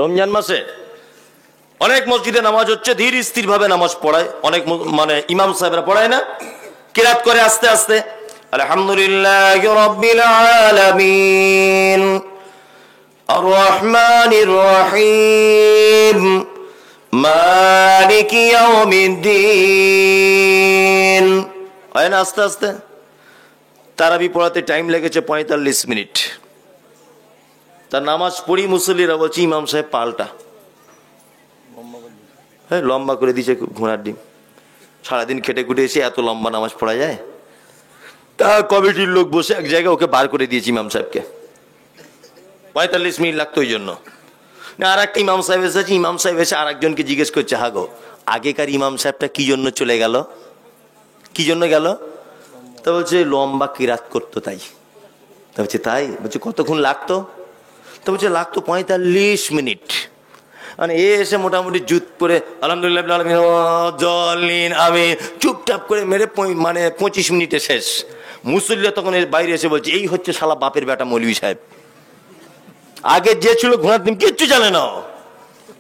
রমজান মাসে অনেক মসজিদে নামাজ হচ্ছে, ধীর স্থির ভাবে নামাজ পড়ায়, অনেক মানে ইমাম সাহেবরা পড়ায় না, কিরাত করে আস্তে আস্তে, আলহামদুলিল্লাহি রাব্বিল আলামিন আর রহমানির রহিম মালিকি ইয়াউমিদ্দিন, হয় না আস্তে আস্তে। তারাবি পড়াতে টাইম লেগেছে 45 মিনিট। তার নামাজ পড়ি, মুসল্লিরা বলছে ইমাম সাহেব পাল্টা, হ্যাঁ লম্বা করে দিয়েছে ঘোড়ার ডিম। সারাদিন খেটে খুটে এসে এত লম্বা নামাজ পড়া যায়? তা কমিটির লোক বসে এক জায়গায় ওকে বার করে দিয়েছে ইমাম সাহেবকে, 45 মিনিট লাগতো ওই জন্য। আর একটা ইমাম সাহেব এসেছে, ইমাম সাহেব এসে আর একজনকে জিজ্ঞেস করছে, হাগো আগেকার ইমাম সাহেবটা কি জন্য চলে গেল, কি জন্য গেল? তা বলছে লম্বা কিরাত করতো তাই। তা বলছে তাই? বলছে কতক্ষণ লাগতো? তা বলছে লাগতো 45 মিনিট। মানে এ এসে মোটামুটি জুত করে আলহামদুলিল্লাহ আমি চুপচাপ করে মেরে মানে 25 মিনিটে শেষ। মুসল্লিরা তখন বাইরে এসে বলছে এই হচ্ছে শালা বাপের বেটা মৌলভী সাহেব, আগে যে ছিল ঘোড়ার ডিম কিচ্ছু জানে না।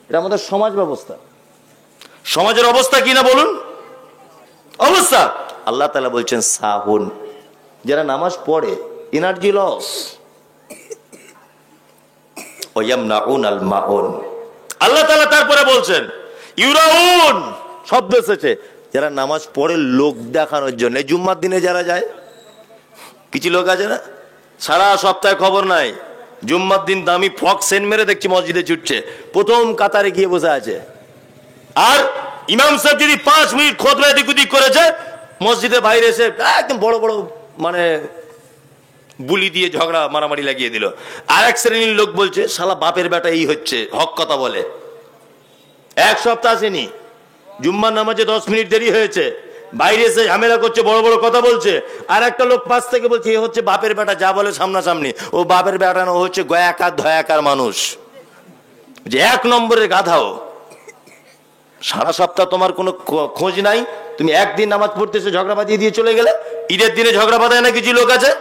এটা আমাদের সমাজ ব্যবস্থা, সমাজের অবস্থা কি না বলুন, অবস্থা। আল্লাহ তাআলা বলছেন সাহুন, যারা নামাজ পড়ে এনার্জি লস, ওয়ায়ামনাউন আল মাউন। আল্লাহ তাআলা তারপরে বলছেন ইউরাউন, শব্দ এসেছে যারা নামাজ পড়ে লোক দেখানোর জন্য। জুম্মার দিনে যারা যায়, কিছু লোক আছে না সারা সপ্তাহে খবর নাই, জুম্মার দিন দামি ফক সেন্ট মেরে দেখছি মসজিদে ছুটছে, প্রথম কাতারে গিয়ে বসে আছে। আর ইমাম সাহেব যদি 5 মিনিট খুতবা এদিক ওদিক করেছে, মসজিদের বাইরে এসে একদম বড় বড় মানে বুলি দিয়ে ঝগড়া মারামারি লাগিয়ে দিল। আর এক শ্রেণীর লোক বলছে শালা বাপের বেটা এই হচ্ছে, হক কথা বলে। এক সপ্তাহ আসেনি, জুম্মার নামাজে 10 মিনিট দেরি হয়েছে, বাইরে এসে ঝামেলা করছে, বড় বড় কথা বলছে। আর একটা লোক পাশ থেকে বলছে এ হচ্ছে বাপের বেটা, যা বলে সামনাসামনি। ও বাপের বেটা না, ও হচ্ছে গয়াকার ধয়াকার মানুষ, যে 1 নম্বরের গাধাও। সারা সপ্তাহ তোমার কোনো খোঁজ নাই, তুমি একদিন নামাজ পড়তে এসে ঝগড়া বাঁধিয়ে দিয়ে চলে গেলে। ঈদের দিনে ঝগড়া বাঁধায় না কিছু লোক আছে,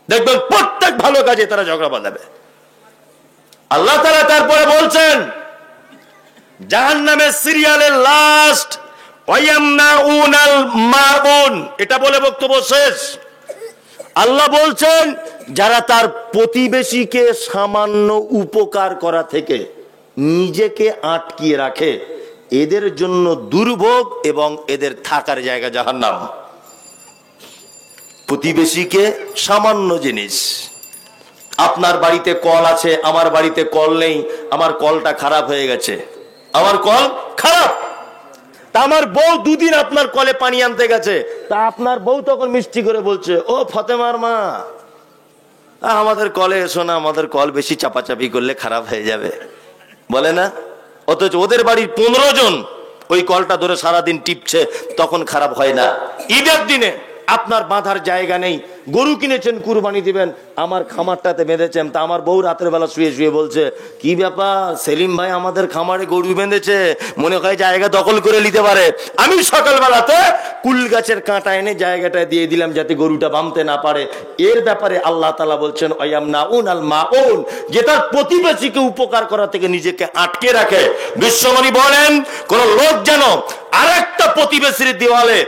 দেখবেন প্রত্যেক ভালো কাজে তারা ঝগড়া বাঁধাবে। আল্লাহ তাআলা তারপরে বলছেন জাহান্নামের সিরিয়ালের লাস্ট ওয়ায়ামনাউনাল মাউন, এটা বলে বক্তব্য শেষ। আল্লাহ বলছেন যারা তার প্রতিবেশীকে সামান্য উপকার করা থেকে নিজেকে আটকিয়ে রাখে, এদের জন্য দুর্ভোগ এবং এদের থাকার জায়গা জাহান্নাম। প্রতিবেশীকে সামান্য জিনিস, আপনার বাড়িতে কল আছে, আমার বাড়িতে কল নেই, আমার কলটা খারাপ হয়ে গেছে, আমার কল খারাপ, তা আমার বউ 2 দিন আপনার কলে পানি আনতে গেছে, তা আপনার বউ তখন মিষ্টি করে বলছে ও ফতেমার মা আমাদের কলে এসো না, আমাদের কল বেশি চাপাচাপি করলে খারাপ হয়ে যাবে, বলে না? অথচ ওদের বাড়ির 15 জন ওই কলটা ধরে সারাদিন টিপছে, তখন খারাপ হয় না। ঈদের দিনে আপনার বাঁধার জায়গা নেই, গরু কিনেছেন কুরবানি দিবেন, আমার খামারটাতে বেঁধেছেন, তা আমার বউ রাতের বেলা শুয়ে শুয়ে বলছে কি ব্যাপার সেলিম ভাই আমাদের খামারে গরু বেঁধেছে, মনে হয় জায়গা দখল করে নিতে পারে। আমি সকালবেলাতে কুল গাছের কাঁটা এনে জায়গাটায় দিয়ে দিলাম যাতে গরুটা বাঁধতে না পারে। এর ব্যাপারে আল্লাহ তাআলা বলছেন ওয়ায়ামনাউন আল মাউন, যে তার প্রতিবেশীকে উপকার করা থেকে নিজেকে আটকে রাখে। বিশ্বনবী বলেন কোন লোক যেন আরেকটা প্রতিবেশীর দেওয়ালে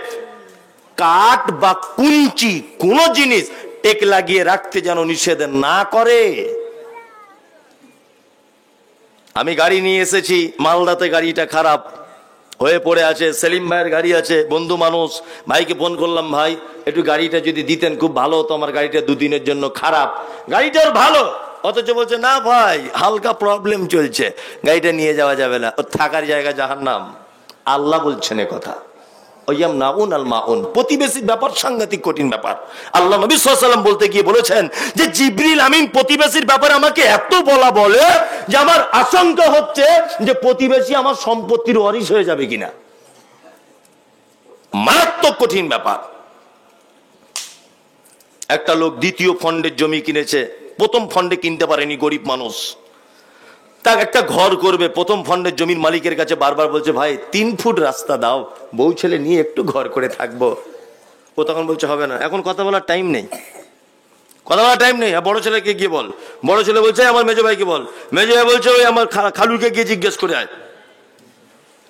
কাঠ বা কুঞ্চি কোন জিনিস টেক লাগিয়ে রাখতে যেন নিষেধ না করে। আমি গাড়ি নিয়ে এসেছি, মালদাতে গাড়িটা খারাপ হয়ে পড়ে আছে, সেলিম ভাইয়ের গাড়ি আছে, বন্ধু মানুষ, ভাইকে ফোন করলাম ভাই একটু গাড়িটা যদি দিতেন খুব ভালো হতো, আমার গাড়িটা 2 দিনের জন্য খারাপ। গাড়িটাও ভালো, অথচ বলছে না ভাই হালকা প্রবলেম চলছে, গাড়িটা নিয়ে যাওয়া যাবে না, ওর থাকার জায়গা জাহান্নাম। আল্লাহ বলছেন এ কথা। প্রতিবেশীর ব্যাপার সাংঘাতিক কঠিন ব্যাপার। আল্লাহ নবী সাল্লাল্লাহু আলাইহি ওয়াসাল্লাম বলতে গিয়ে বলেছেন যে জিবরিল আমিন প্রতিবেশীর ব্যাপারে আমাকে এত বলে যে আমার আশঙ্কা হচ্ছে যে প্রতিবেশী আমার সম্পত্তির ওয়ারিশ হয়ে যাবে কিনা। মারাত্মক কঠিন ব্যাপার। একটা লোক দ্বিতীয় ফন্ডের জমি কিনেছে, প্রথম ফন্ডে কিনতে পারেনি, গরিব মানুষ, তার একটা ঘর করবে, প্রথম ফন্ডের জমির মালিকের কাছে বারবার বলছে ভাই 3 ফুট রাস্তা দাও, বউ ছেলে নিয়ে একটু ঘর করে থাকবো। ও তখন বলছে হবে না, এখন কথা বলার টাইম নেই, কথা বলার টাইম নেই। বড় ছেলেকে গিয়ে বল, বড় ছেলে বলছে আমার মেজো ভাইকে বল, মেজো ভাই বলছে ওই আমার খালুকে গিয়ে জিজ্ঞেস করে আয়।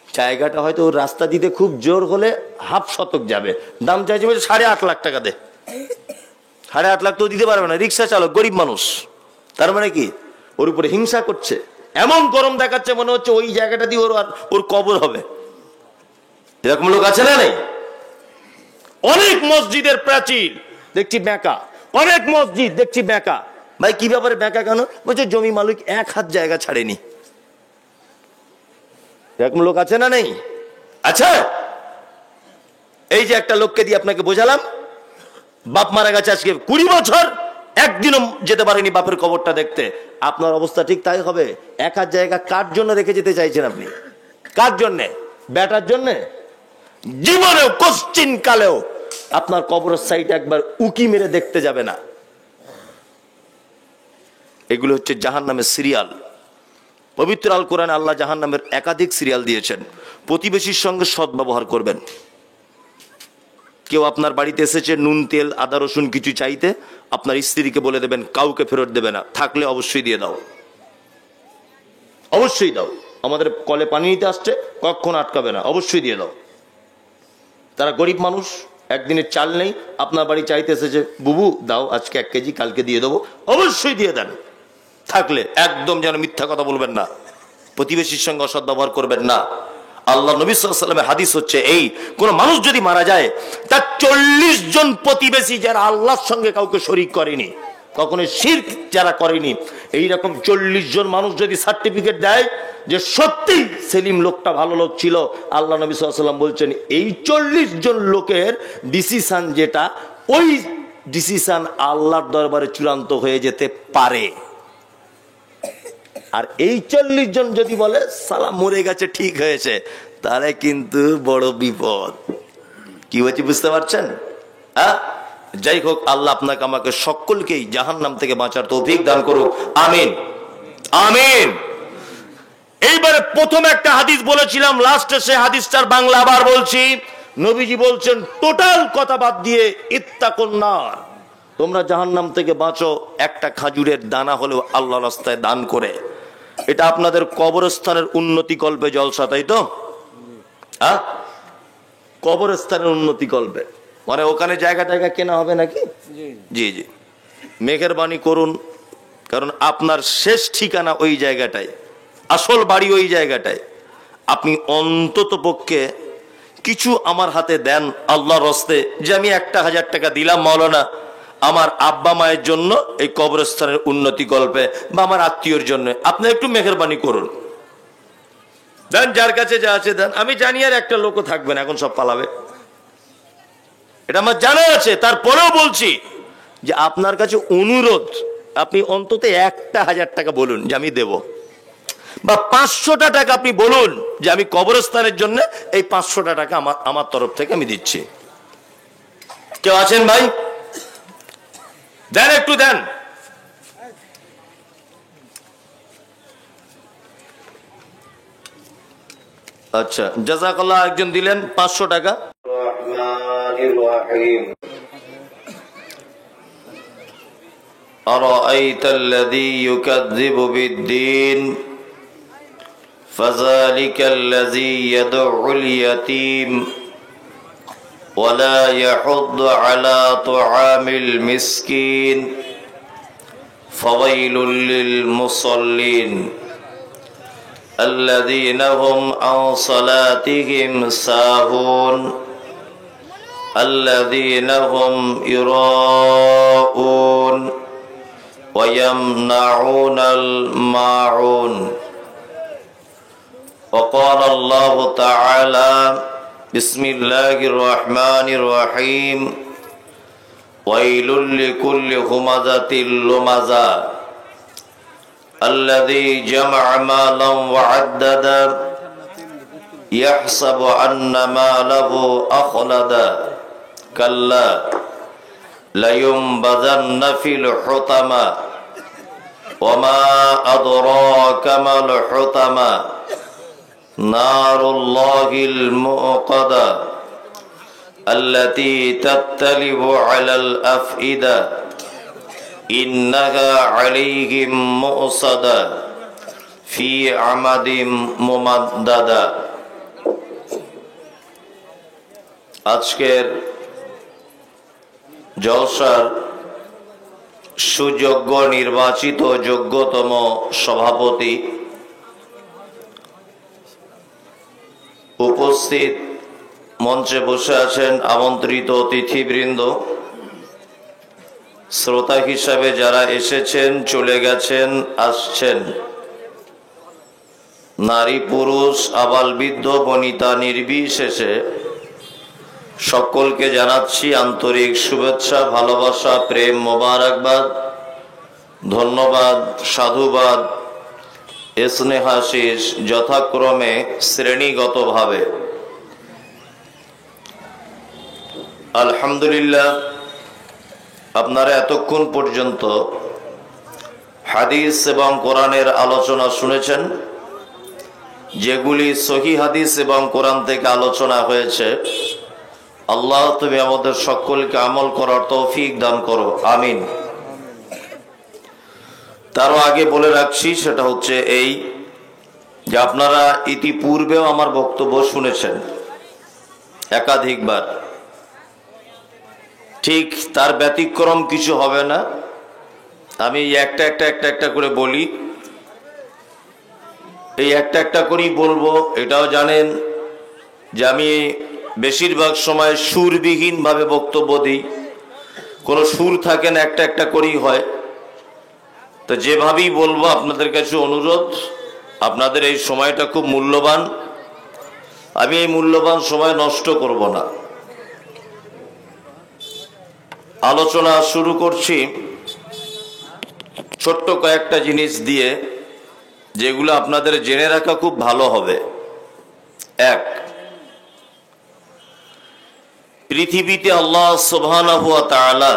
জায়গাটা হয়তো ওর রাস্তা দিতে খুব জোর হলে হাফ শতক যাবে, দাম চাইছে বলছে 8.5 লাখ টাকা দে। 8.5 লাখ তো দিতে পারবে না, রিক্সা চালক, গরিব মানুষ। তার মানে কি ওর উপরে হিংসা করছে, এমন গরম দেখাচ্ছে মনে হচ্ছে ওই জায়গাটা দিয়ে ওর কবর হবে। এরকম লোক আছে না নেই? অনেক মসজিদের প্রাচীর দেখছি বেঁকা, অনেক মসজিদ দেখছি বেঁকা। ভাই কি ব্যাপারে বেঁকা কেন? বলছে জমি মালিক 1 হাত জায়গা ছাড়েনি। এরকম লোক আছে না নেই? আচ্ছা, এই যে একটা লোককে দিয়ে আপনাকে বোঝালাম, বাপ মারা গেছে আজকে 20 বছর, একদিনও যেতে পারেনি বাপের কবরটা দেখতে। আপনার অবস্থা ঠিক তাই হবে। 1 হাত জায়গা কার জন্য রেখে যেতে চাইছেন আপনি? কার জন্য? বেটার জন্য? জীবনেও কোশ্চিন কালেও আপনার কবরের সাইড একবার উকি মেরে দেখতে যাবে না। এগুলো হচ্ছে জাহান্নামের সিরিয়াল। পবিত্র আল কোরআনে আল্লাহ জাহান্নামের একাধিক সিরিয়াল দিয়েছেন। প্রতিবেশীর সঙ্গে সদ্ব্যবহার করবেন। কেউ আপনার বাড়িতে এসেছে নুন তেল আদা রসুন কিছু চাইতে, আপনার স্ত্রীকে বলে দেবেন কাউকে ফেরত দেবে না, থাকলে অবশ্যই দিয়ে দাও, অবশ্যই দাও। আমাদের কলে পানি নিতে আসছে, কখন আটকাবে না, অবশ্যই দিয়ে দাও। তারা গরিব মানুষ, একদিনের চাল নেই, আপনার বাড়ি চাইতে এসেছে, বুবু দাও আজকে 1 কেজি, কালকে দিয়ে দেবো, অবশ্যই দিয়ে দেন। থাকলে একদম যেন মিথ্যা কথা বলবেন না, প্রতিবেশীর সঙ্গে অসৎ ব্যবহার করবেন না। আল্লাহ নবী সাল্লাল্লাহু আলাইহি ওয়াসাল্লামের হাদিস হচ্ছে এই, কোন মানুষ যদি মারা যায় তার 40 জন প্রতিবেশী যারা আল্লাহর সঙ্গে কাউকে শরীক করেনি, কখনো শিরক যারা করেনি, এইরকম 40 জন মানুষ যদি সার্টিফিকেট দেয় যে সত্যি সেলিম লোকটা ভালো লোক ছিল, আল্লাহ নবী সাল্লাল্লাহু আলাইহি ওয়াসাল্লাম বলছেন এই 40 জন লোকের ডিসিশন যেটা, ওই ডিসিশন আল্লাহর দরবারে চূড়ান্ত হয়ে যেতে পারে। আর এই 40 জন যদি বলে সালা মরে গেছে ঠিক হয়েছে, তাহলে কিন্তু বড় বিপদ। কি হয়েছে বুঝতে পারছেন? হ্যাঁ, যাই হোক, আল্লাহ আপনাকে আমাকে সকলকেই জাহান্নাম থেকে বাঁচার তৌফিক দান করুক, আমিন আমিন। এইবারে প্রথম একটা হাদিস বলেছিলাম, লাস্টে সে হাদিসটার বাংলা আবার বলছি। নবীজি বলছেন টোটাল কথা বাদ দিয়ে ইত্তাকুন নার, তোমরা জাহান্নাম থেকে বাঁচো একটা খাজুরের দানা হলেও আল্লাহর রাস্তায় দান করে। এটা আপনাদের কবরস্থানের উন্নতি কল্পে জলসা, তাই তো? হ্যাঁ, কবরস্থানের উন্নতি কল্পে, মানে ওখানে জায়গা টায়গা কেনা হবে নাকি? জি জি, মেহেরবানি করুন, কারণ আপনার শেষ ঠিকানা ওই জায়গাটায়, আসল বাড়ি ওই জায়গাটায়। আপনি অন্তত পক্ষে কিছু আমার হাতে দেন আল্লাহর রাস্তায়, যে আমি 1000 টাকা দিলাম মাওলানা আমার আব্বা মায়ের জন্য এই কবরস্থানের উন্নতি কল্পে, বা আমার আত্মীয়র জন্য। আপনি একটু মেহেরবানি করুন, দেন, যার কাছে যা আছে দেন। আমি জানি আর একটা লোকও থাকবে না, এখন সব পালাবে, এটা আমার জানা আছে। তারপরেও বলছি যে আপনার কাছে অনুরোধ, আপনি অন্তত 1000 টাকা বলুন যে আমি দেব, বা 500টা টাকা আপনি বলুন যে আমি কবরস্থানের জন্য এই 500টা টাকা আমার তরফ থেকে আমি দিচ্ছি। কেউ আছেন ভাই? দেন, একটু দেন। আচ্ছা, জাযাকাল্লাহ, একজন দিলেন 500 টাকা। আরাআইতাল্লাযী ইউকাযযিবু বিদ্দীন ফাযালিকাল্লাযী ইয়াদউল ইয়াতীম ولا يحض على طعام المسكين فويل للمصلين الذين هم عن صلاتهم ساهون الذين هم يراءون ويمنعون الماعون وقال الله تعالى بسم الله الرحمن الرحيم ويل لكل همزة لمزة الذي جمع مالا وعددا يحسب أن ماله أخلدا كلا لينبذن في الحطمة وما أدراك ما الحطمة نار الله الموقدة التي تطلع على الأفئدة ইন্নাহা আলাইহিম মুসাদা ফি আমাদিম মুমাদ্দাদা। আজকের জলসার সুযোগ্য নির্বাচিত যোগ্যতম সভাপতি, উপস্থিত মঞ্চে বসে আছেন আমন্ত্রিত অতিথিবৃন্দ, শ্রোতা হিসাবে যারা এসেছেন, চলে গেছেন, আসছেন, নারী পুরুষ আবাল বৃদ্ধ বনিতা নির্বিশেষে সকলকে জানাচ্ছি আন্তরিক শুভেচ্ছা, ভালোবাসা, প্রেম, মোবারকবাদ, ধন্যবাদ, সাধুবাদ, স্নেহাশিস যথাক্রমে শ্রেণীগতভাবে। আলহামদুলিল্লাহ, আপনারা এতক্ষণ পর্যন্ত হাদিস এবং কোরআনের আলোচনা শুনেছেন। যেগুলি সহি হাদিস এবং কোরআন থেকে আলোচনা হয়েছে, আল্লাহ তুমি আমাদের সকলকে আমল করার তৌফিক দান করো, আমিন। তারও আগে বলে রাখছি, সেটা হচ্ছে এই যে আপনারা ইতিপূর্বেও আমার বক্তব্য শুনেছেন একাধিকবার, ঠিক তার ব্যতিক্রম কিছু হবে না। আমি একটা একটা করে বলি, এই একটা একটা করেই বলবো। এটাও জানেন যে আমি বেশিরভাগ সময় সুরবিহীন ভাবে বক্তব্য দিই, কোনো সুর থাকে না, একটা একটা করেই হয়। তো যেভাবেই বলবো, আপনাদের কাছে অনুরোধ, আপনাদের এই সময়টা খুব মূল্যবান, আমি এই মূল্যবান সময় নষ্ট করব না। আলোচনা শুরু করছি ছোট্ট কয়েকটা জিনিস দিয়ে, যেগুলো আপনাদের জেনে রাখা খুব ভালো হবে। এক, পৃথিবীতে আল্লাহ সুবহানাহু ওয়া তাআলা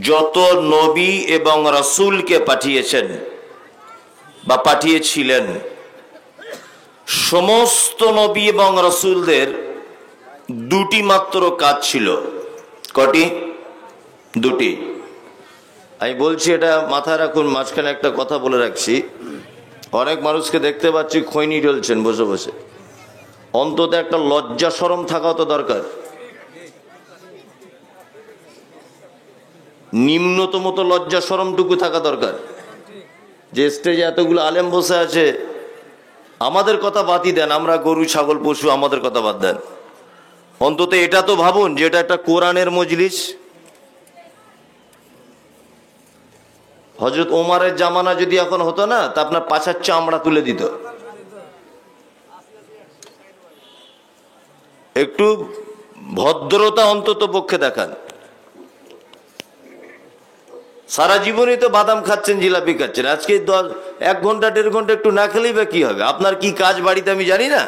যত নবী এবং রাসূলকে পাঠিয়েছেন বা পাঠিয়েছিলেন, সমস্ত নবী এবং রাসূলদের দুটি মাত্র কাজ ছিল। কটি? দুটি। আমি বলছি, এটা মাথায় রাখুন। মাঝখানে একটা কথা বলে রাখছি, অনেক মানুষকে দেখতে পাচ্ছি খৈনি ঢলছেন বসে বসে। অন্তত একটা লজ্জা শরম থাকা তো দরকার, নিম্নতম তো লজ্জা শরমটুকু থাকা দরকার। যে স্টেজে এতগুলো আলেম বসে আছে, আমাদের কথা বাদই দেন, আমরা গরু ছাগল পশু, আমাদের কথা বাদ দেন। অন্তত এটা তো ভাবুন যে এটা একটা কোরআনের মজলিস। হযরত ওমরের জামানা যদি এখন হতো না, তা আপনার পাছার চামড়া তুলে দিত। একটু ভদ্রতা অন্তত পক্ষে দেখান। সারা জীবনই তো বাদাম খাচ্ছেন, জিলাপি খাচ্ছেন, আজকে 1 ঘন্টা 1.5 ঘন্টা একটু না খেলেই বা কি হবে? আপনার কি কাজ বাড়িতে আমি জানি না।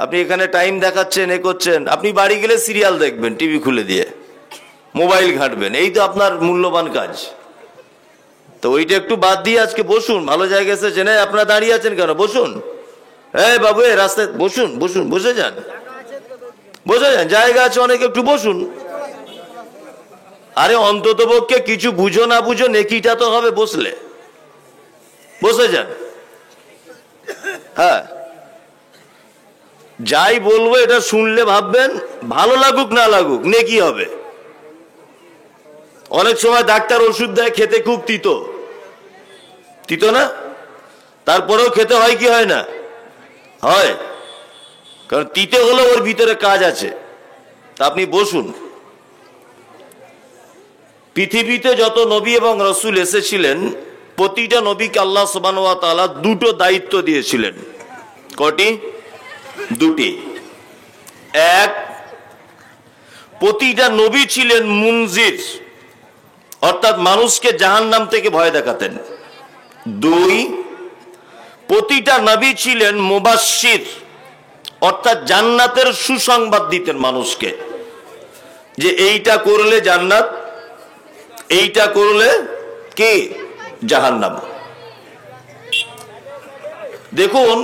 আপনি এখানে টাইম দেখাচ্ছেন, এ করছেন, আপনি বাড়ি গেলে সিরিয়াল দেখবেন টিভি খুলে দিয়ে, মোবাইল ঘাঁটবেন, এই তো আপনার মূল্যবান কাজ। তো ওইটা একটু বাদ দিয়ে আজকে বসুন, ভালো জায়গা এসেছেন। আপনারা দাঁড়িয়ে আছেন কেন? বসুন। এই বাবু, রাস্তায় বসুন, বসুন, বসে যান, বসে যান, জায়গা আছে অনেক, একটু বসুন। আরে অন্তত পক্ষে কিছু বুঝো না বুঝো, নেকিটা তো হবে বসলে। বসে যান। হ্যাঁ, যাই বলবো এটা শুনলে ভাববেন, ভালো লাগুক না লাগুক নেকি হবে। অনেক সময় ডাক্তার ওষুধ দেয়, খেতে খুব তিতো, তিতো না? তারপরেও খেতে হয় কি হয় না? হয়, কারণ তিতে হলে ওর ভিতরে কাজ আছে। তা আপনি বসুন। পৃথিবীতে যত নবী এবং রাসূল এসেছিলেন, প্রতিটা নবীকে আল্লাহ সুবহানাহু ওয়া তাআলা দুটো দায়িত্ব দিয়েছিলেন। কটি? দুটি। এক, প্রতিটা নবী ছিলেন মুনজির, অর্থাৎ মানুষকে জাহান্নাম থেকে ভয় দেখাতেন। দুই, প্রতিটা নবী ছিলেন মুবাশশির, অর্থাৎ জান্নাতের সুসংবাদ দিতেন মানুষকে, যে এইটা করলে জান্নাত, এইটা করলে কি জাহান্নাম। দেখুন,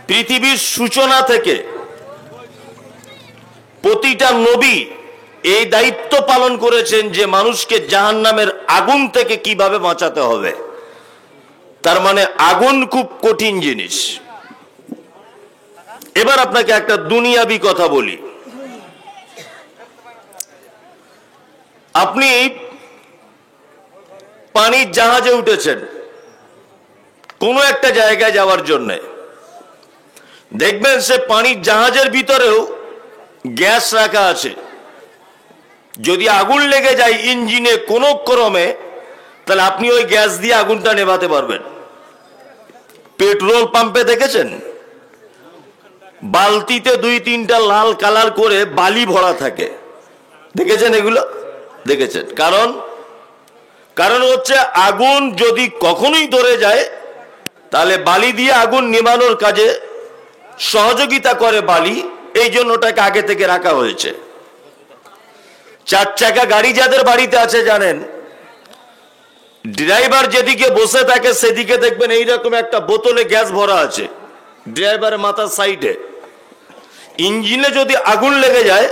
পৃথিবীর সূচনা থেকে প্রতিটা নবী এই দায়িত্ব পালন করেছেন যে মানুষকে জাহান্নামের আগুন থেকে কিভাবে বাঁচাতে হবে। তার মানে আগুন খুব কঠিন জিনিস। এবার আপনাকে একটা দুনিয়াবি কথা বলি। আপনি পানির জাহাজে উঠেছেন কোনো একটা জায়গায় যাওয়ার জন্য, দেখবেন সে পানির জাহাজের ভিতরেও গ্যাস রাখা আছে। যদি আগুন লেগে যায় ইঞ্জিনে কোনো ক্রমে, তাহলে আপনি ওই গ্যাস দিয়ে আগুনটা নেভাতে পারবেন। পেট্রোল পাম্পে দেখেছেন বালতিতে 2-3টা লাল কালার করে বালি ভরা থাকে, দেখেছেন এগুলো? দেখেছেন? কারণ হচ্ছে আগুন যদি কখনোই ধরে যায় তাহলে বালি দিয়ে আগুন নেভানোর কাজে সহযোগিতা করে বালি, এই জন্য ওটাকে আগে থেকে রাখা হয়েছে। 4 চাকা গাড়ি যাদের বাড়িতে আছে জানেন, ড্রাইভার যেদিকে বসে থাকে সেদিকে দেখবেন এইরকম একটা বোতলে গ্যাস ভরা আছে ড্রাইভারের মাথার সাইডে। ইঞ্জিনে যদি আগুন লেগে যায়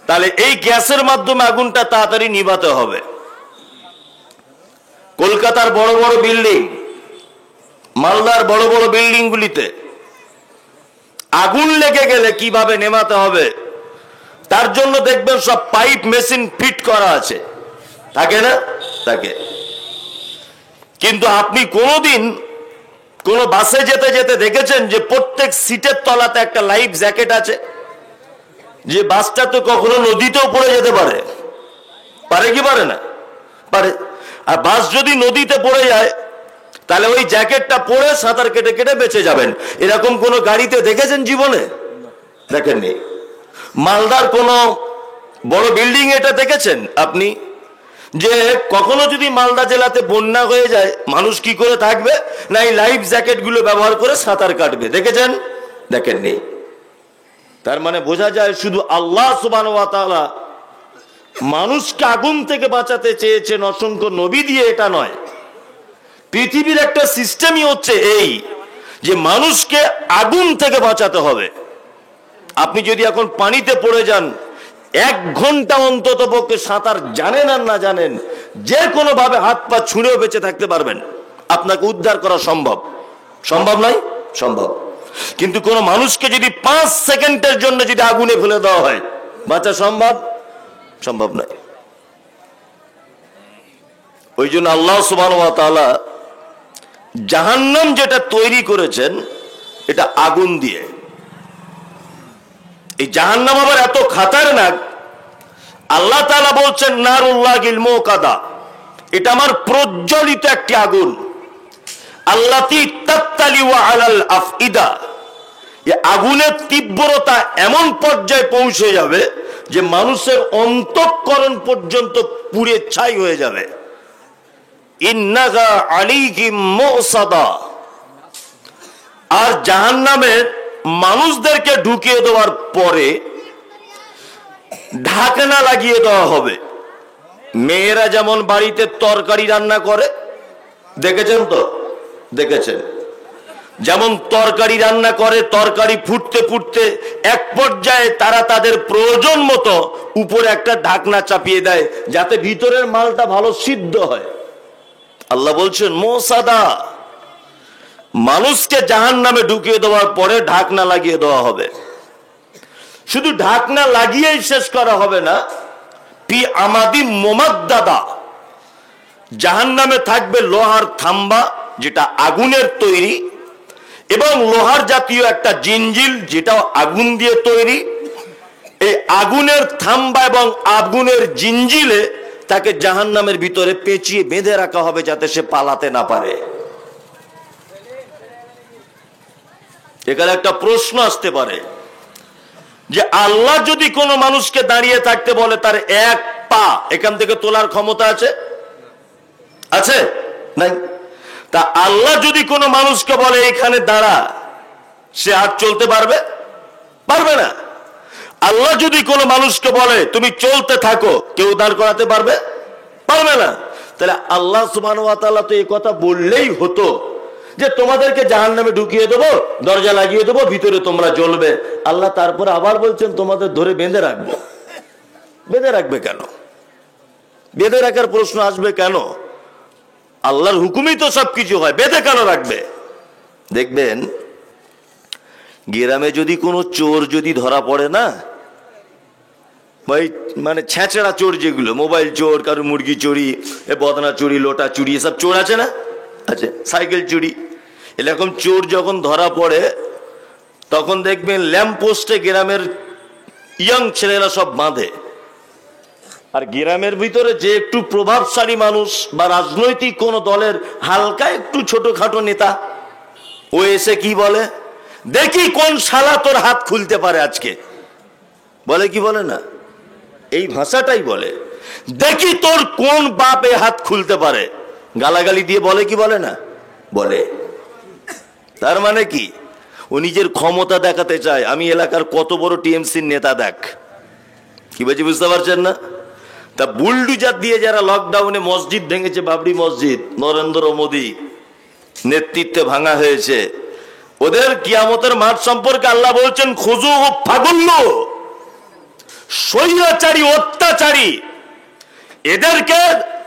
তাহলে এই গ্যাসের মাধ্যমে আগুনটা তাড়াতাড়ি নিভাতে হবে। কলকাতার বড় বড় বিল্ডিং, মালদার বড় বড় বিল্ডিং গুলিতে আগুন লেগে গেলে কিভাবে নেভাতে হবে তার জন্য দেখবেন সব পাইপ মেশিন ফিট করা আছে, থাকে না? থাকে। কিন্তু আপনি কোনোদিন কোন বাসে যেতে যেতে দেখেছেন যে প্রত্যেক সিটের তলাতে একটা লাইফ জ্যাকেট আছে? যে বাসটা তো কখনো নদীতেও পড়ে যেতে পারে, পারে কি পারে না? পারে। আর বাস যদি নদীতে পড়ে যায় তাহলে ওই জ্যাকেটটা পরে সাঁতার কেটে কেটে বেঁচে যাবেন। এরকম কোন গাড়িতে দেখেছেন জীবনে? দেখেননি। মালদার কোন বড় বিল্ডিং এটা দেখেছেন আপনি যে কখনো যদি মালদা জেলাতে বন্যা হয়ে যায় মানুষ কি করে থাকবে? না এই লাইফ জ্যাকেট গুলো ব্যবহার করে সাঁতার কাটবে, দেখেছেন? দেখেননি। তার মানে বোঝা যায় শুধু আল্লাহ সুবহানাহু ওয়া তাআলা মানুষকে আগুন থেকে বাঁচাতে চেয়েছেন অসংখ্য নবী দিয়ে, এটা নয়। পৃথিবীর একটা সিস্টেমই হচ্ছে এই যে মানুষকে আগুন থেকে বাঁচাতে হবে। আপনি যদি এখন পানিতে পড়ে যান 1 ঘন্টা অন্তত পক্ষে সাঁতার জানেন আর না জানেন, যে কোনো ভাবে হাত পা ছুঁড়েও বেঁচে থাকতে পারবেন, আপনাকে উদ্ধার করা সম্ভব। সম্ভব নয়? সম্ভব। কিন্তু কোন মানুষকে যদি 5 সেকেন্ডের জন্য যদি আগুনে ফেলে দেওয়া হয়, বাঁচা সম্ভব? সম্ভব নয়। ওই জন্য আল্লাহ সুবহানাহু ওয়া তাআলা জাহান্নাম যেটা তৈরি করেছেন এটা আগুন দিয়ে। এই জাহান্নাম আবার এত খাতারনাক, আল্লাহ তাআলা বলছেন নারুল্লাহিল মুকাদা, এটা আমার প্রজ্বলিত একটি আগুন। আল্লাতী তাত্তালিউ আলাল আফইদা, এই আগুনের তীব্রতা এমন পর্যায়ে পৌঁছে যাবে যে মানুষের অন্তঃকরণ পর্যন্ত পুড়ে ছাই হয়ে যাবে। ইন্নাহা আলাইহিম মুসাদা। আর জাহান্নামের মানুষদেরকে ঢুকিয়ে দেওয়ার পরে ঢাকনা লাগিয়ে দেওয়া হবে। মেয়েরা যেমন বাড়িতে তরকারি রান্না করে, দেখেছেন তো? দেখেছেন? যেমন তরকারি রান্না করে, তরকারি ফুটতে ফুটতে এক পর্যায়ে তারা তাদের প্রয়োজন মতো উপরে একটা ঢাকনা চাপিয়ে দেয় যাতে ভিতরের মালটা ভালো সিদ্ধ হয়। আল্লাহ বলছেন মুসাদা, মানুষকে জাহান্নামে ঢুকিয়ে দেওয়ার পরে ঢাকনা লাগিয়ে দেওয়া হবে। শুধু ঢাকনা লাগিয়েই শেষ করা হবে না, পি আমাদি মুমাদ্দাদা, জাহান্নামে থাকবে লোহার থাম্বা যেটা আগুনের তৈরি, এবং লোহার জাতীয় একটা জিঞ্জিল যেটাও আগুন দিয়ে তৈরি। এই আগুনের থাম্বা এবং আগুনের জিঞ্জিলে তাকে জাহান্নামের ভিতরে পেঁচিয়ে বেঁধে রাখা হবে যাতে সে পালাতে না পারে। এখানে একটা প্রশ্ন আসতে পারে যে আল্লাহ যদি কোনো মানুষকে দাঁড়িয়ে থাকতে বলে, তার 1 পা এখান থেকে তোলার ক্ষমতা আছে? আছে? নাই। তা আল্লাহ যদি কোনো মানুষকে বলে এখানে দাঁড়া, সে আর চলতে পারবে? পারবে না। আল্লাহ যদি কোনো মানুষকে বলে তুমি চলতে থাকো, কেউ দাঁড় করাতে পারবে? পারবে না। তাহলে আল্লাহ সুবহানাহু ওয়া তাআলা তো এই কথা বললেই হতো যে তোমাদেরকে জাহান্নামে ঢুকিয়ে দেবো, দরজা লাগিয়ে দেবো, ভিতরে তোমরা জ্বলবে। আল্লাহ তারপরে আবার বলছেন তোমাদের ধরে বেঁধে রাখবো। বেঁধে রাখবে কেন? বেঁধে রাখার প্রশ্ন আসবে কেন? আল্লাহর হুকুমই তো সবকিছু হয়, বেঁধে কেন রাখবে? দেখবেন গ্রামে যদি কোনো চোর যদি ধরা পড়ে না, ভাই মানে ছেঁচড়া চোর, যেগুলো মোবাইল চোর, কারো মুরগি চুরি, বদনা চুরি, লোটা চুরি, এসব চোর আছে না, আছে, সাইকেল চুরি, এরকম চোর যখন ধরা পড়ে তখন দেখবেন ল্যাম্প পোস্টে গ্রামের ইয়ং ছেলেরা সব বাঁধে। আর গ্রামের ভিতরে যে একটু প্রভাবশালী মানুষ বা রাজনৈতিক কোন দলের হালকা একটু ছোটখাটো নেতা, ও এসে কি বলে, দেখি কোন শালা তোর হাত খুলতে পারে আজকে, বলে কি বলে না, এই ভাষাটাই বলে, দেখি তোর কোন বাপে হাত খুলতে পারে, গালাগালি দিয়ে বলে কি বলে না, বলে। তার মানে কি, ও নিজের ক্ষমতা দেখাতে চায়, আমি এলাকার কত বড় টিএমসির নেতা দেখ। কি বলছি বুঝতে পারছেন না? তা বুলডুজার দিয়ে যারা লকডাউনে মসজিদ ভেঙেছে, বাবরি মসজিদ নরেন্দ্র মোদী নেতৃত্বে ভাঙা হয়েছে, ওদের কিয়ামতের মাঠ সম্পর্কে আল্লাহ বলছেন খুজু ফাগুল্য, স্বৈরাচারী অত্যাচারী, এদেরকে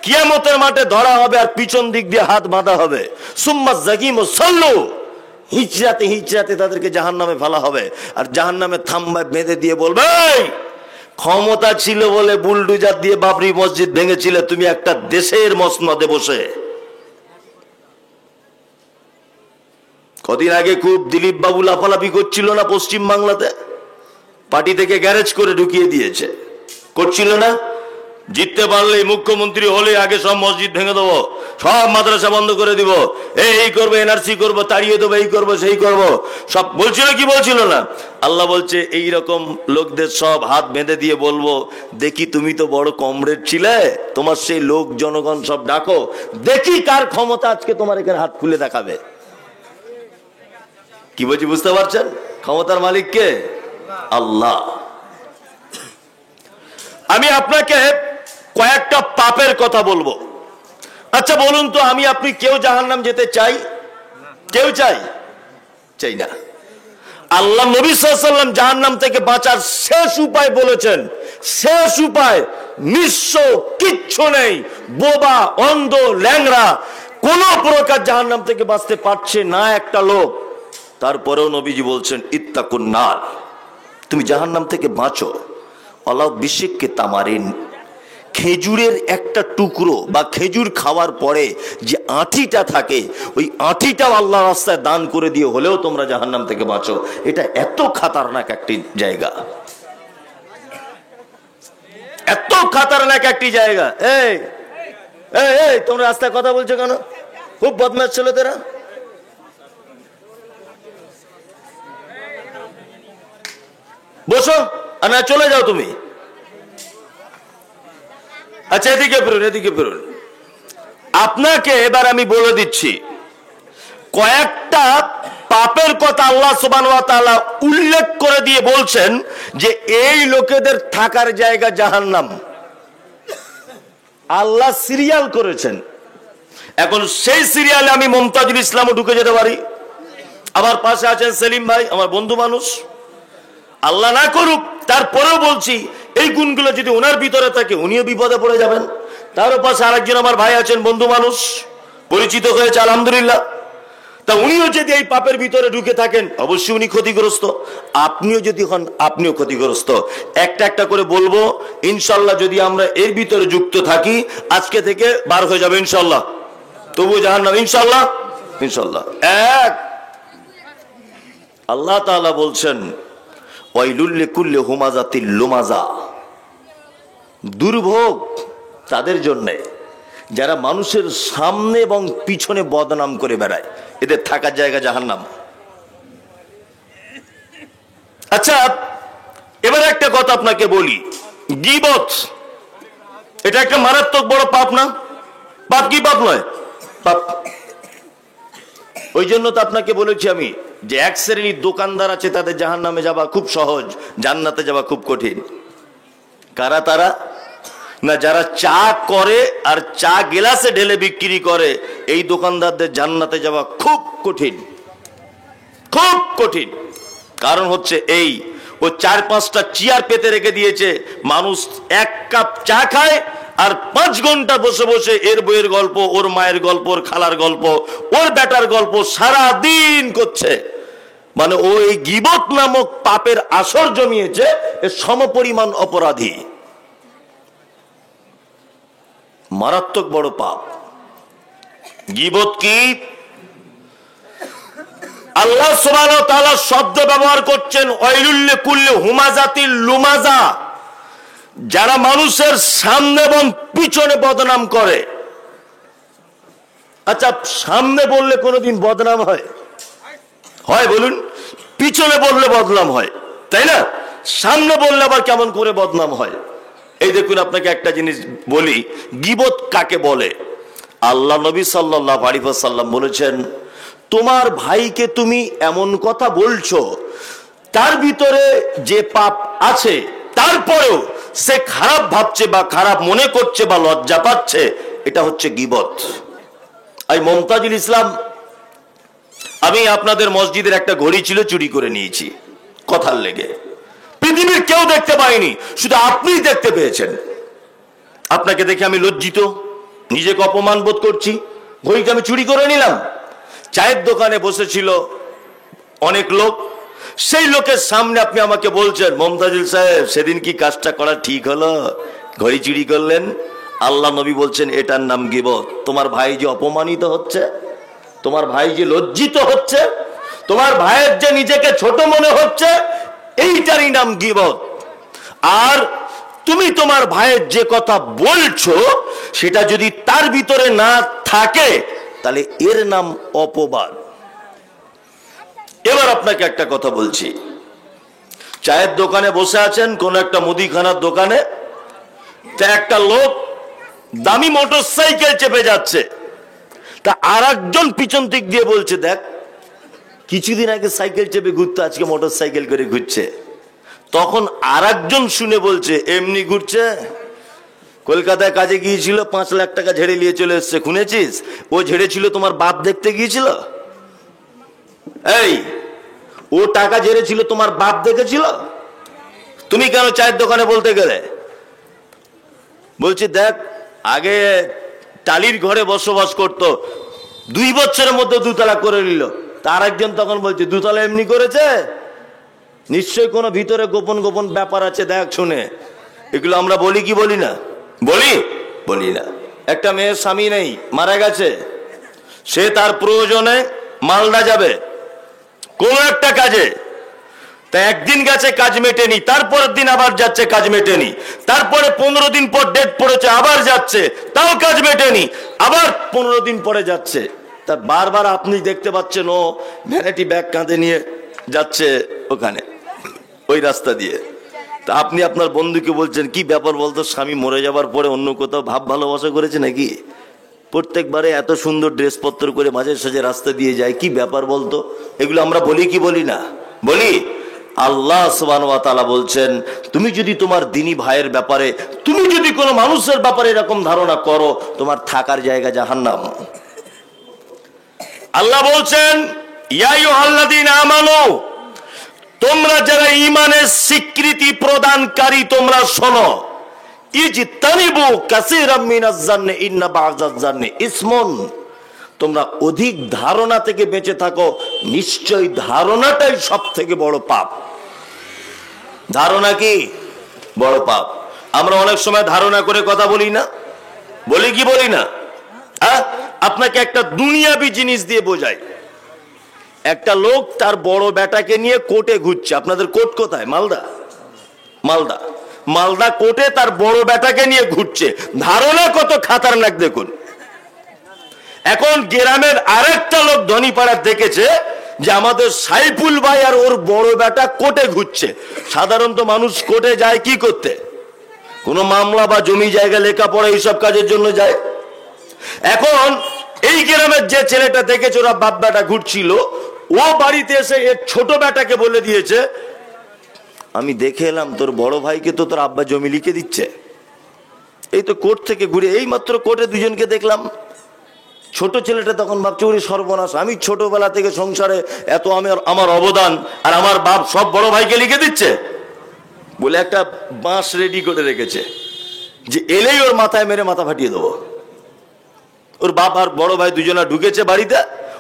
কিয়ামতের মাঠে ধরা হবে আর পিছন দিক দিয়ে হাত বাঁধা হবে। সুম্মা জাকিম সাল্লু, হিজরাতে হিজরাতে তাদেরকে জাহান্নামে ফেলা হবে। আর জাহান্নামে থাম্বা বেঁধে দিয়ে বলবে, ক্ষমতা ছিল বলে বুলডুজার দিয়ে বাবরি মসজিদ ভেঙেছিলে, তুমি একটা দেশের মসনদে বসে। কদিন আগে খুব দিলীপ বাবু লাফালাফি করছিল না পশ্চিম বাংলাতে, পার্টি থেকে গ্যারেজ করে ঢুকিয়ে দিয়েছে, করছিল না? জিততে পারলে, মুখ্যমন্ত্রী হলে আগে সব মসজিদ ভেঙে দেবো, সব মাদ্রাসা বন্ধ করে দিব, এই করবো, এনআরসি করবো, তাড়িয়ে দেবো, এই করবো সেই করবো, সব বলছিল কি বলছিল না? আল্লাহ বলছে এই রকম লোকদের সব হাত বেঁধে দিয়ে বলবো, দেখি তুমি তো বড় কমরেড ছিলে, তোমার সেই লোক জনগণ সব ডাকো, দেখি কার ক্ষমতা আজকে তোমার এখানে হাত খুলে দেখাবে। কি বলছি বুঝতে পারছেন? ক্ষমতার মালিক কে? আল্লাহ। আমি আপনাকে কয়েকটা পাপের কথা বলবো। আচ্ছা বলুন তো, আমি আপনি কেউ জাহান্নাম যেতে চাই? কেউ চাই? চাই না। আল্লাহ নবী সাল্লাল্লাহু আলাইহি ওয়াসাল্লাম জাহান্নাম থেকে বাঁচার শেষ উপায় বলেছেন, শেষ উপায়, নিঃস্ব, কিচ্ছু নেই, বোবা, অন্ধ, ল্যাংড়া, কোন প্রকার জাহান্নাম থেকে বাঁচতে পারছে না একটা লোক, তারপরেও নবীজি বলছেন ইত্তাকুন নার, তুমি জাহান্নাম থেকে বাঁচো। আল্লাহ বিশেককে তামারিন, খেজুরের একটা টুকরো বা খেজুর খাওয়ার পরে যে আঁটিটা থাকে, ওই আঁটিটাও আল্লাহ রাস্তায় দান করে দিয়ে হলেও তোমরা জাহান্নাম থেকে বাঁচো। এটা এত খাতারনাক একটি জায়গা, এত খাতারনাক একটি জায়গা। এই এই তোমরা রাস্তায় কথা বলছো কেন? খুব বদমাশ ছিল তোরা। বসো, আর না চলে যাও তুমি। আচ্ছা এদিকে ফিরুন, এদিকে ফিরুন। আপনাকে এবার আমি বলে দিচ্ছি কয়েকটা পাপের কথা আল্লাহ সুবহানাহু ওয়া তাআলা উল্লেখ করে দিয়ে বলছেন যে এই লোকেদের থাকার জায়গা জাহান্নাম। আল্লাহ সিরিয়াল করেছেন। এখন সেই সিরিয়ালে আমি মুমতাজুল ইসলামও ঢুকে যেতে পারি, আমার পাশে আছেন সেলিম ভাই, আমার বন্ধু মানুষ, আল্লাহ না করুক, তারপরেও বলছি এই গুণগুলো যদি ওনার ভিতরে থাকে উনিও বিপদে পড়ে যাবেন। তার পাশে আরেকজন আমার ভাই আছেন, বন্ধু মানুষ, পরিচিত হয়েছে আলহামদুলিল্লাহ, তা উনিও যদি এই পাপের ভিতরে ঢুকে থাকেন অবশ্যই উনি ক্ষতিগ্রস্ত, আপনিও যদি হন আপনিও ক্ষতিগ্রস্ত। একটা একটা করে বলবো, ইনশাল্লাহ যদি আমরা এর ভিতরে যুক্ত থাকি আজকে থেকে বার হয়ে যাবে ইনশাল্লাহ, তবু জাহান্নাম ইনশাল্লাহ, ইনশাল্লাহ। এক, আল্লাহ তাআলা বলছেন ওয়াইলুল লিকুল্লি হুমাযাতিল লুমাযা, দুর্ভোগ তাদের জন্য যারা মানুষের সামনে এবং পিছনে বদনাম করে বেড়ায়, এদের থাকার জায়গা জাহান্নাম। আচ্ছা এবার একটা কথা আপনাকে বলি, গীবত এটা একটা মারাত্মক বড় পাপ না? পাপ কি পাপ নয়? পাপ। ওই জন্য তো আপনাকে বলেছি আমি যে এক শ্রেণীর দোকানদার আছে, তাদের জাহান্নামে যাওয়া খুব সহজ, জান্নাতে যাওয়া খুব কঠিন। কারা তারা? না যারা চা করে আর চা গ্লাসে ঢেলে বিক্রি করে, এই দোকানদারদের জান্নাতে যাওয়া খুব কঠিন, খুব কঠিন। কারণ হচ্ছে এই, ও 4-5টা চেয়ার পেতে রেখে দিয়েছে, মানুষ 1 কাপ চা খায় আর 5 ঘন্টা বসে বসে এর বইয়ের গল্প, ওর মায়ের গল্প, ওর খালার গল্প, ওর বেটার গল্প সারা দিন করছে। মানে ওই গীবত নামক পাপের আসর জমিয়েছে, এর সমপরিমাণ অপরাধী। মারাত্মক বড় পাপ গীবত। কি আল্লাহ সুবহানাহু ওয়া তাআলা শব্দ ব্যবহার করছেন ওয়াইলুল লিকুল্লি হুমাযাতিল লুমাযা, যারা মানুষের সামনে এবং পিছনে বদনাম করে। আচ্ছা, সামনে বললে কোনোদিন বদনাম হয়? হয় বলুন? পিছনে বললে বদনাম হয়, তাই না? সামনে বললে আবার কেমন করে বদনাম হয়? এই দেখুন, আপনাকে একটা জিনিস বলি, গীবত কাকে বলে। আল্লাহ নবী সাল্লাল্লাহু আলাইহি ওয়াসাল্লাম বলেছেন, তোমার ভাইকে তুমি এমন কথা বলছো তার ভিতরে যে পাপ আছে, তারপরেও সে খারাপ ভাবছে বা খারাপ মনে করছে বা লজ্জা পাচ্ছে, এটা হচ্ছে গীবত। এই মমতাজুল ইসলাম, আমি আপনাদের মসজিদের একটা ঘড়ি ছিল, চুরি করে নিয়েছি কথার লেগে। পৃথিবীর কেউ দেখতে পায়নি, শুধু আপনিই দেখতে পেয়েছেন। আপনাকে দেখে আমি লজ্জিত, নিজেকে অপমান বোধ করছি। ঘড়িটা আমি চুরি করে নিলাম। চায়ের দোকানে বসেছিল অনেক লোক, সেই লোকের সামনে আপনি আমাকে বলছেন, মমতাজুল সাহেব সেদিন কি কাজটা করা ঠিক হলো, ঘড়ি চুরি করলেন? আল্লাহ নবী বলছেন এটার নাম গীবত। তোমার ভাই যে অপমানিত হচ্ছে, তোমার ভাই যে লজ্জিত হচ্ছে, তোমার ভাইয়ের যে নিজেকে ছোট মনে হচ্ছে, এইটারই নাম গীবত। আর তুমি তোমার ভাইয়ের যে কথা বলছো সেটা যদি তার ভিতরে না থাকে, তাহলে এর নাম অপবাদ। এবার আপনাকে একটা কথা বলছি, চায়ের দোকানে বসে আছেন, কোন একটা মুদিখানার দোকানে, তা একটা লোক দামি মোটর সাইকেল চেপে যাচ্ছে, তা আর একজন পিছন দিক দিয়ে বলছে, দেখ কিছুদিন আগে সাইকেল চেপে ঘুরতো, আজকে মোটর সাইকেল করে ঘুরছে। তখন আর একজন শুনে বলছে, এমনি ঘুরছে, কলকাতায় কাজে গিয়েছিল, 5 লাখ টাকা ঝেড়ে নিয়ে চলে এসছে, শুনেছিস? ও ঝেড়েছিল তোমার বাপ দেখতে গিয়েছিল। এই, ও টাকা ঝেড়েছিল তোমার বাপ দেখেছিল, তুমি কেন চায়ের দোকানে বলতে গেলে? বলছি দেখ, আগে টালির ঘরে বসবাস করত, 2 বছরের মধ্যে 2 তলা করে নিল। তার একজন তখন বলছে 2 তলা এমনি করেছে, নিশ্চয়ই কোনো ভিতরে গোপন গোপন ব্যাপার আছে, দেখ শুনে। এগুলো আমরা বলি কি বলি না? বলি না। একটা মেয়ের স্বামী নেই, মারা গেছে, সে তার প্রয়োজনে মালদা যাবে কোন একটা কাজে, তা একদিন গেছে কাজ মেটেনি, তারপরের দিন আবার যাচ্ছে কাজ মেটেনি, তারপরে 15 দিন পর ডেট পড়েছে, আবার যাচ্ছে, তাও কাজ মেটেনি, আবার 15 দিন পরে যাচ্ছে। তা বারবার আপনি দেখতে পাচ্ছেন ও ভ্যানিটি ব্যাগ কাঁধে নিয়ে যাচ্ছে ওখানে, ওই রাস্তা দিয়ে। তা আপনি আপনার বন্ধুকে বলছেন, কি ব্যাপার বলতো, স্বামী মরে যাবার পরে অন্য কোথাও ভাব ভালোবাসা করেছে নাকি? প্রত্যেকবারে এত সুন্দর ড্রেসপত্র করে মাঝে সাঝে রাস্তা দিয়ে যায়, কি ব্যাপার বলতো? এগুলো আমরা বলি কি বলি না? বলি। আল্লাহ সুবহানাহু ওয়া তাআলা বলছেন, তুমি যদি তোমার দ্বীনি ভাইয়ের ব্যাপারে, তুমি যদি কোনো মানুষের ব্যাপারে এরকম ধারণা করো, তোমার থাকার জায়গা জাহান্নাম। আল্লাহ বলছেন, ইয়া আইয়ুহাল্লাযীনা আমানু, তোমরা যারা ঈমানের স্বীকৃতি প্রদানকারী, তোমরা শোনো, ইজতানিবু কাসীরাম মিনাজ জান্নি ইন্না বা'যাজ জান্নি ইসমুন, তোমরা অধিক ধারণা থেকে বেঁচে থাকো, নিশ্চয়ই ধারণাটাই সবথেকে বড় পাপ। ধারণা কি বড় পাপ। আমরা অনেক সময় ধারণা করে কথা বলি না? বলি কি বলি না? হ্যাঁ, আপনাকে একটা দুনিয়াবি জিনিস দিয়ে বোঝাই। একটা লোক তার বড় বেটাকে নিয়ে কোর্টে ঘুরছে। আপনাদের কোর্ট কোথায়? মালদা কোর্টে তার বড় বেটাকে নিয়ে ঘুরছে। ধারণা কত খাতারনাক দেখুন। এখন গ্রামের আরেকটা লোক ধনীপাড়া দেখেছে যে আমাদের সাইফুল ভাই আর ওর বড় বেটা কোর্টে ঘুরছে। সাধারণত মানুষ কোর্টে যায় কি করতে? কোনো মামলা বা জমি জায়গা লেখাপড়া এইসব কাজের জন্য যায়। এখন এই গ্রামের যে ছেলেটা দেখেছে ওরা বাপ বেটা ঘুরছিল, ও বাড়িতে এসে এর ছোট বেটাকে বলে দিয়েছে, আমি দেখে এলাম তোর বড় ভাইকে তো তোর আব্বা জমি লিখে দিচ্ছে। এই তো কোর্ট থেকে ঘুরে এই মাত্র কোর্টে দুজনকে দেখলাম। ছোট ছেলেটা তখন ভাবছে ওরে সর্বনাশ, আমি ছোটবেলা থেকে সংসারে এত আমার অবদান, আর আমার বাপ সব বড় ভাইকে লিখে দিচ্ছে বলে একটা বাঁশ রেডি করে রেখেছে যে এলেই ওর মাথায় মেরে মাথা ফাটিয়ে দেবো। ওর বাপ আর বড় ভাই দুজনা ঢুকেছে বাড়িতে,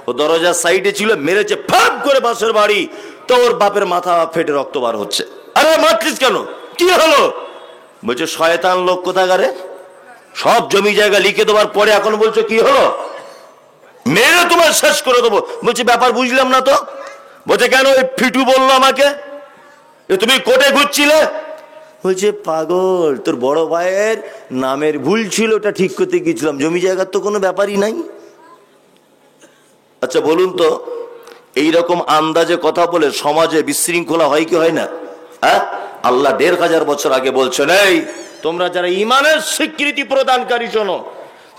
ও দরজার সাইডে ছিল, মেরেছে ফাঁক করে বাঁশের বাড়ি, তো ওর বাপের মাথা ফেটে রক্ত বার হচ্ছে। আরে মারছিস কেন, কি হলো? বলছে শয়তান লোক কোথাকারে, সব জমি জায়গা লিখে দেওয়ার পরে এখন বলছো কি হলো, মেরে তোমার শেষ করে দেবো। বলছে ব্যাপার বুঝলাম না তো। বলছে কেন, ওই ফিটু বললো আমাকে তুমি কোর্টে ঘুরছিলে। বলছে পাগল, তোর বড় ভাইয়ের নামের ভুল ছিল, ওটা ঠিক করতে গিয়েছিলাম, জমি জায়গার তো কোনো ব্যাপারই নাই। আচ্ছা বলুন তো, এইরকম আন্দাজে কথা বলে সমাজে বিশৃঙ্খলা হয় কি হয় না? হ্যাঁ, আল্লাহ ১৫০০ বছর আগে বলছেন, এই তোমরা যারা ইমানের স্বীকৃতি প্রদানকারী শোনো,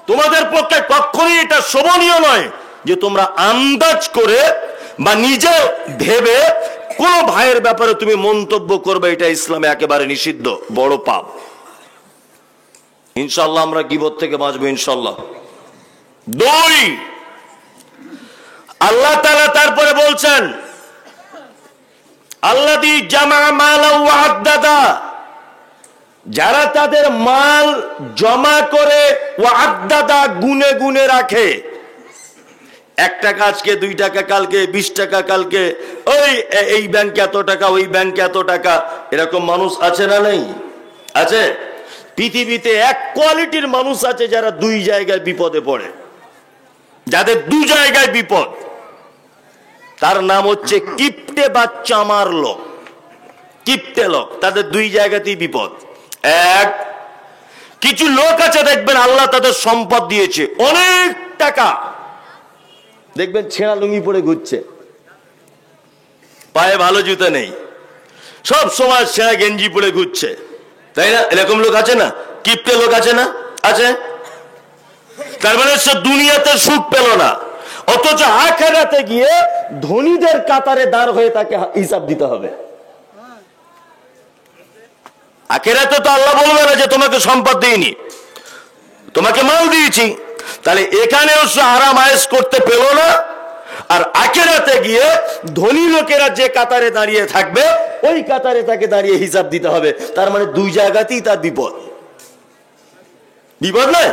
তোমাদের পক্ষে কখনোই এটা শোভনীয় নয় যে তোমরা আন্দাজ করে বা নিজে ভেবে কোন ভাইয়ের ব্যাপারে তুমি মন্তব্য করবে, এটা ইসলামে একেবারে নিষিদ্ধ, বড় পাপ। ইনশাআল্লাহ আমরা গীবত থেকে বাঁচবো ইনশাআল্লাহ। ২, আল্লাহ তাআলা তারপরে বলছেন আল্লাযী জামা মালা ওয়া আদ্দাদা, যারা তাদের মাল জমা করে ওয়া আদ্দাদা গুনে গুনে রাখে, ১ টাকা আজকে, ২ টাকা কালকে, ২০ টাকা কালকে, ওই এই ব্যাংকে এত টাকা, ওই ব্যাংকে এত টাকা, এরকম মানুষ আছে না নেই? আছে। পৃথিবীতে এক কোয়ালিটির মানুষ আছে যারা ২ জায়গায় বিপদে পড়ে, যাদের ২ জায়গায় বিপদ, তার নাম হচ্ছে কিপ্টে বা চামার লোক। কিপ্টে লোক, তাদের ২ জায়গাতেই বিপদ। এক, কিছু লোক আছে দেখবেন আল্লাহ তাদের সম্পদ দিয়েছে, অনেক টাকা, দেখবেন ছেঁড়া লুঙ্গি পরে ঘুরছে, পায়ে ভালো জুতো নেই, সব সময় ছেঁড়া গেঞ্জি পরে ঘুরছে, তাই না? এরকম লোক আছে না? কিপ্টে লোক আছে না? আছে। তার মানে সে দুনিয়াতে সুখ পেল না, অথচ আখিরাতে গিয়ে ধনীদের কাতারে দাঁড় হয়ে তাকে হিসাব দিতে হবে। আখিরাতে তো আল্লাহ বলবে না যে তোমাকে সম্পদ দিইনি, তোমাকে মাল দিয়েছি, তাহলে এখানেও সে আরাম আয়েশ করতে পেল না, আর আখিরাতে গিয়ে ধনী লোকেরা যে কাতারে দাঁড়িয়ে থাকবে ওই কাতারে তাকে দাঁড়িয়ে হিসাব দিতে হবে। তার মানে ২ জায়গাতেই তার বিপদ। বিপদ নয়,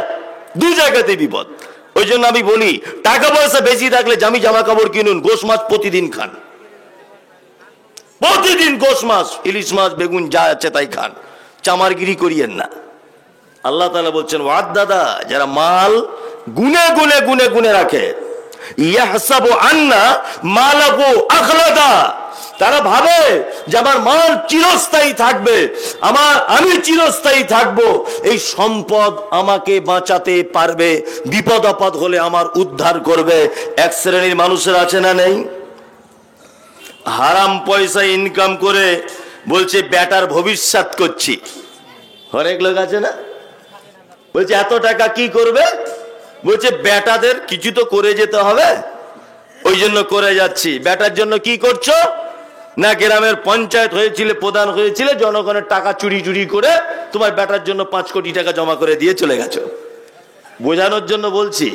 ২ জায়গাতেই বিপদ। ওই জন্য আমি বলি, টাকা পয়সা বেশি থাকলে জামি জামা কাপড় কিনুন, গোশ মাছ প্রতিদিন খান, প্রতিদিন গোশ মাছ, ইলিশ মাছ, বেগুন যা আছে তাই খান, চামারগিরি করিয়েন না। আল্লাহ তাআলা বলছেন ওয়াদ্দাদা, যারা মাল গুনে গুনে গুনে গুনে রাখে, ইয়াহসাবু আন্না মালাহু আখলাদা, তারা ভাবে যে আমার মাল চিরস্থায়ী থাকবে, আমি চিরস্থায়ী থাকবো, এই সম্পদ আমাকে বাঁচাতে পারবে, বিপদ আপদ হলে আমার উদ্ধার করবে। এক শ্রেণীর মানুষের আছে না নেই? হারাম পয়সা ইনকাম করে বলছে বেটার ভবিষ্যৎ করছি। অনেক লোক আছে না, বলছে এত টাকা কি করবে, বলছে বেটাদের কিছু তো করে যেতে হবে, ওই জন্য করে যাচ্ছি। বেটার জন্য কি করছো না, গ্রামের পঞ্চায়েত হয়েছিল, প্রধান হয়েছিল, জনগণের টাকা চুরি চুরি করে তোমার বেটার জন্য ৫ কোটি টাকা জমা করে দিয়ে চলে গেছো। বোঝানোর জন্য বলছি,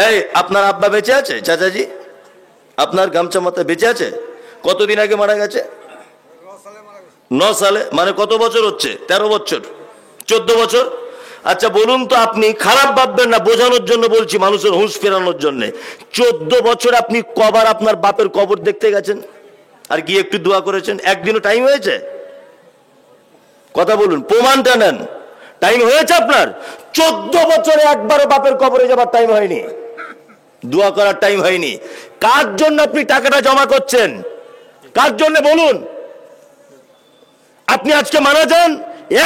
এই আপনার আব্বা বেঁচে আছে? চাচাজি আপনার গামছা মাথায় বেঁচে আছে? কতদিন আগে মারা গেছে? ৯ সালে, মানে কত বছর হচ্ছে? ১৩ বছর, ১৪ বছর। আচ্ছা বলুন তো, আপনি খারাপ ভাববেন না, বোঝানোর জন্য বলছি, মানুষের হুঁশ ফেরানোর জন্য। ১৪ বছর আপনি কবার আপনার বাপের কবর দেখতে গেছেন আর গিয়ে একটু দোয়া করেছেন? একদিনও টাইম হয়েছে? কথা বলুন, প্রমাণটা নেন, টাইম হয়েছে আপনার? ১৪ বছরে একবারও বাপের কবরে যাবার টাইম হয়নি, দোয়া করার টাইম হয়নি। কার জন্য আপনি টাকাটা জমা করছেন? কার জন্য বলুন? আপনি আজকে মারা যান,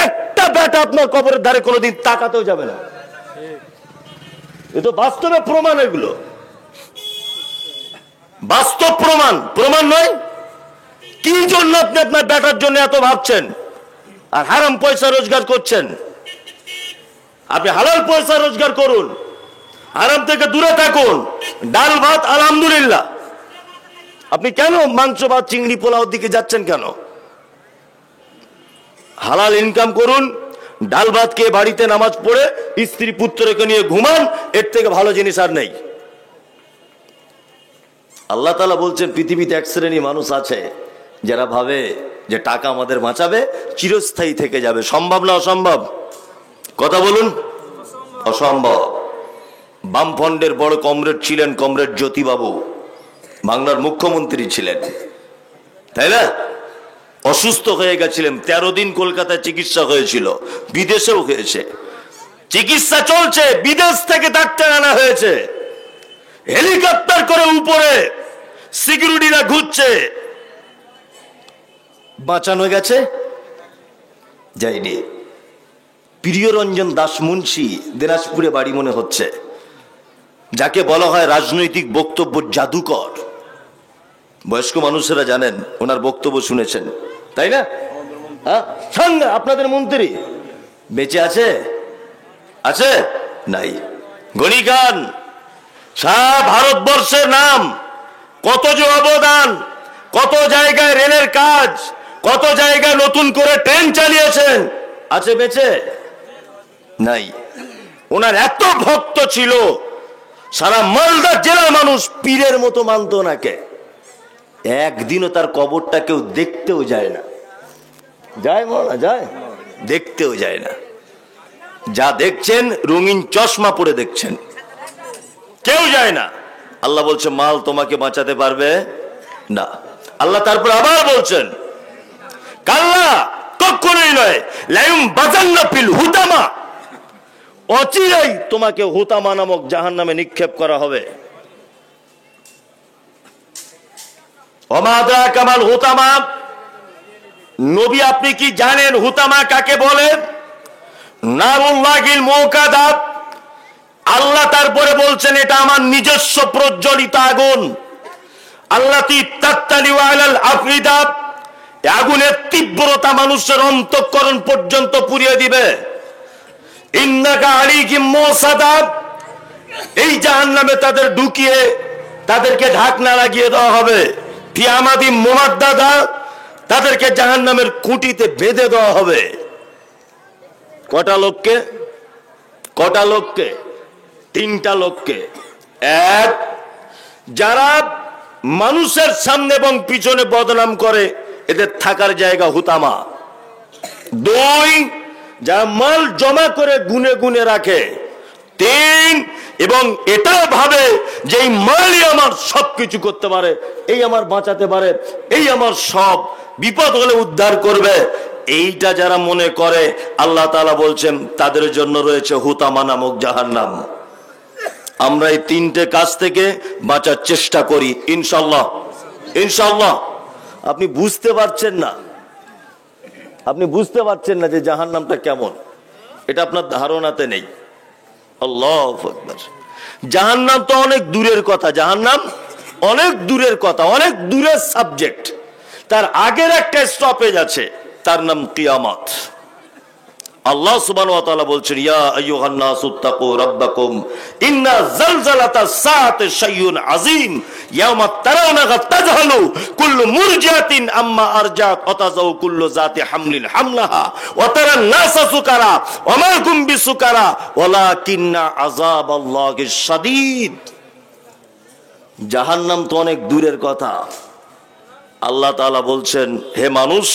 একটা বেটা আপনার কবরের ধারে কোনোদিন তাকাতেও যাবে না। এ তো বাস্তবে প্রমাণ, এগুলো বাস্তব প্রমাণ, প্রমাণ নয়? কি জন্য আপনি আপনার বেটার জন্য এত ভাবছেন আর হারাম পয়সা রোজগার করছেন? আপনি হালাল পয়সা রোজগার করুন, হারাম থেকে দূরে থাকুন। ডাল ভাত আলহামদুলিল্লাহ, আপনি কেন মাংস ভাত চিংড়ি পোলাওর দিকে যাচ্ছেন কেন? হালাল ইনকাম করুন, ডাল ভাত খেয়ে বাড়িতে নামাজ পড়ে স্ত্রী পুত্রকে নিয়ে ঘুমান, এর থেকে ভালো জিনিস আর নেই। আল্লাহ তাআলা বলছেন পৃথিবীতে এক শ্রেণী মানুষ আছে যারা ভাবে যে টাকা আমাদের বাঁচাবে, চিরস্থায়ী থেকে যাবে। সম্ভব না অসম্ভব? কথা বলুন। অসম্ভব। বামফ্রন্টের বড় কমরেড ছিলেন কমরেড জ্যোতিবাবু, বাংলার মুখ্যমন্ত্রী ছিলেন, তাই না? অসুস্থ হয়ে গেছিলেন, 13 দিন কলকাতায় চিকিৎসা হয়েছিল, বিদেশেও হয়েছে, চিকিৎসা চলছে, বিদেশ থেকে ডাক্তার আনা হয়েছে, হেলিকপ্টার করে উপরে সিকিউরিটিরা ঘুরছে, বাঁচানো গেছে? যায়নি। প্রিয়রঞ্জন দাস মুন্সি, দিনাজপুরে বাড়ি মনে হচ্ছে, যাকে বলা হয় রাজনৈতিক বক্তব্য জাদুকর। বয়স্ক মানুষেরা জানেন, ওনার বক্তব্য শুনেছেন, তাই না? হ্যাঁ, সঙ্গে আপনাদের মন্ত্রী বেঁচে আছে? আছে? নাই। গনি খান, সারা ভারতবর্ষের নাম, কত যে অবদান, কত জায়গায় রেলের কাজ, কত জায়গায় নতুন করে ট্রেন চালিয়েছেন, আছে বেঁচে? নাই। ওনার এত ভক্ত ছিল, সারা মালদা জেলার মানুষ পীরের মতো মানত ওনাকে। একদিনও তার কবরটা কেউ দেখতেও যায় না। যায় মৌলানা? যায়? দেখতেও যায় না। যা দেখছেন রঙিন চশমা পরে দেখছেন, কেউ যায় না। আল্লাহ বলছে মাল তোমাকে বাঁচাতে পারবে না। আল্লাহ তারপর আবার বলছেন কাল্লা, কখনোই নয়, লায়ুম বাজান্না ফিল হুতামা, অচিরেই তোমাকে হুতামা নামক জাহান্নামে নিক্ষেপ করা হবে। ওমা আদরাকা মাল হুতামা, নবী আপনি কি জানেন হুতামা কাকে বলে? নারুল্লাহিল মুকাদ্দাব। আল্লাহ তারপরে বলছেন এটা আমার নিজস্ব প্রজ্বলিত আগুন। আল্লাতী তাত্তালিউ আলাল আফরিদা, আগুনের তীব্রতা মানুষের অন্তঃকরণ পর্যন্ত পুড়িয়ে দিবে। ইন্নাকা আলাইহিম মুসাদা, এই জাহান্নামে তাদের ঢুকিয়ে তাদেরকে ঢাকনা লাগিয়ে দেওয়া হবে। ফি আমাদি মুমাদ্দাদা, তাদেরকে জাহান্নামের খুঁটিতে বেঁধে দেওয়া হবে। কটা লোককে? কটা লোককে? 3টা লোককে। এক, যারা মানুষের সামনে এবং পিছনে বদনাম করে, এদের থাকার জায়গা হুতামা। 2, যারা মাল জমা করে গুনে গুনে রাখে। 3, এবং এটাও ভাবে যে এই মালই আমার সবকিছু করতে পারে, এই আমার বাঁচাতে পারে, এই আমার সব বিপদ হলে উদ্ধার করবে। এইটা যারা মনে করে, আল্লাহ তাআলা বলছেন তাদের জন্য রয়েছে হুতামা নামক জাহান্নাম। আমরা এই 3টে কাজ থেকে বাঁচার চেষ্টা করি ইনশাআল্লাহ। ইনশাআল্লাহ। আপনি বুঝতে পারছেন না, আপনি বুঝতে পারছেন না যে জাহান্নামটা কেমন, এটা আপনার ধারণাতে নেই। আল্লাহু আকবার। জাহান্নাম তো অনেক দূরের কথা, জাহান্নাম অনেক দূরের কথা, অনেক দূরের সাবজেক্ট। তার আগের একটা স্টপেজ আছে, তার নাম কিয়ামত। আল্লাহ সুবহানাহু ওয়া তাআলা বলছেন ইয়া আইয়ুহান নাসু তাকু রাব্বাকুম ইন্না যালজালাতাস সাআতি শাইউন আযীম ইয়াওমা তারাউনাহা তাযহালু কুল্লু মুরজিআতিন আম্মা আরজাত ওয়া তাযাউ কুল্লু যাতি হামলিন হামলাহা ওয়া তারান নাসা সুকারা ওয়া মা হুম বিসুকারা ওয়ালাকিন্না আযাবাল্লাহি শাদীদ। জাহান্নাম তো অনেক দূরের কথা। আল্লাহ তাআলা বলছেন হে মানুষ,